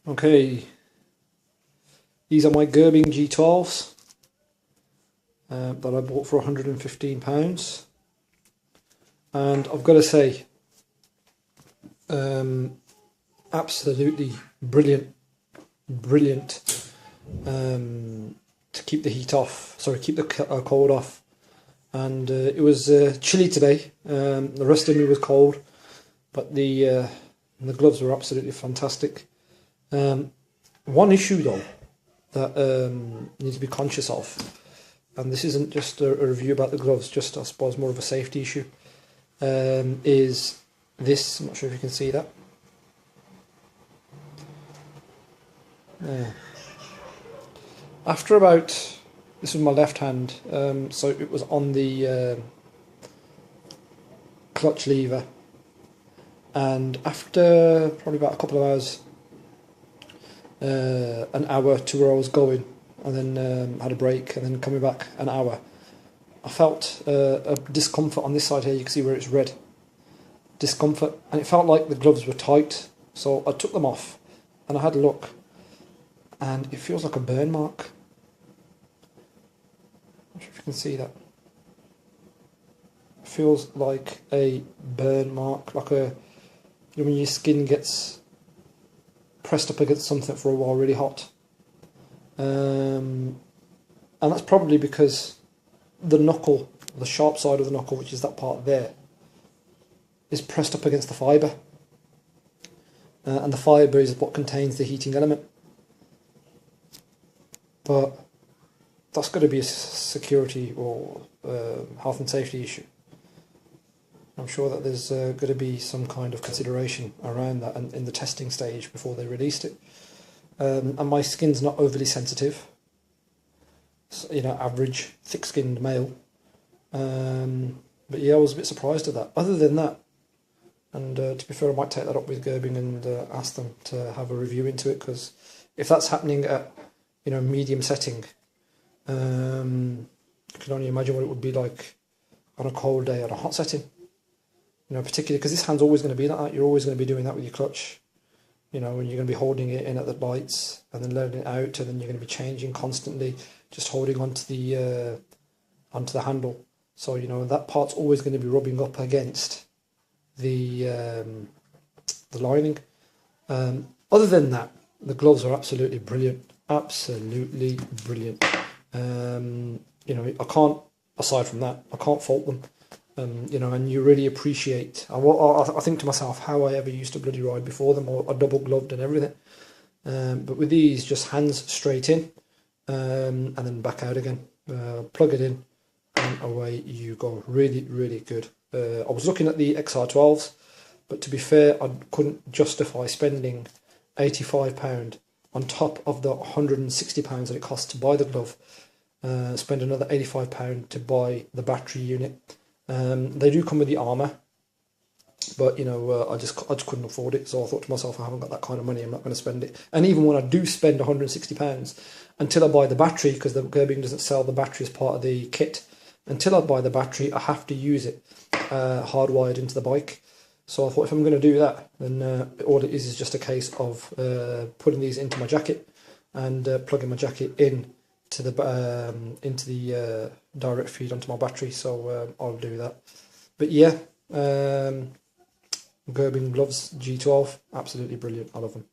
Okay, these are my Gerbing G12s that I bought for £115, and I've got to say, absolutely brilliant to keep the heat off, sorry, keep the cold off. And it was chilly today. The rest of me was cold, but the gloves were absolutely fantastic. One issue though that you need to be conscious of, and this isn't just a review about the gloves, just I suppose more of a safety issue, is this. I'm not sure if you can see that. After about, this was my left hand, so it was on the clutch lever, and after probably about a couple of hours, an hour to where I was going, and then had a break, and then coming back an hour, I felt a discomfort on this side here. You can see where it's red, discomfort, and it felt like the gloves were tight. So I took them off and I had a look, and it feels like a burn mark. I'm not sure if you can see that. It feels like a burn mark, like when your skin gets pressed up against something for a while, really hot. And that's probably because the knuckle, the sharp side of the knuckle, which is that part there, is pressed up against the fibre. And the fibre is what contains the heating element. But that's got to be a security or health and safety issue. I'm sure that there's going to be some kind of consideration around that in the testing stage before they released it. And my skin's not overly sensitive, so, average thick-skinned male. But yeah, I was a bit surprised at that. Other than that, and to be fair, I might take that up with Gerbing and ask them to have a review into it, because if that's happening at medium setting, I can only imagine what it would be like on a cold day at a hot setting. Particularly because this hand's always going to be like that. You're always going to be doing that with your clutch. When you're going to be holding it in at the lights and then letting it out, and then you're going to be changing constantly, just holding onto the handle. So that part's always going to be rubbing up against the lining. Other than that, the gloves are absolutely brilliant. Absolutely brilliant. I can't, aside from that, I can't fault them. And you really appreciate. I think to myself how I ever used to bloody ride before them, or double gloved and everything. But with these, just hands straight in, and then back out again. Plug it in, and away you go. Really, really good. I was looking at the XR12s, but to be fair, I couldn't justify spending £85 on top of the £160 that it costs to buy the glove. Spend another £85 to buy the battery unit. They do come with the armour, but I just couldn't afford it. So I thought to myself, I haven't got that kind of money, I'm not going to spend it. And even when I do spend £160, until I buy the battery, because the Gerbing doesn't sell the battery as part of the kit, until I buy the battery, I have to use it hardwired into the bike. So I thought, if I'm going to do that, then all it is just a case of putting these into my jacket and plugging my jacket in to the into the direct feed onto my battery. So I'll do that. But yeah, Gerbing gloves G12, absolutely brilliant. I love them.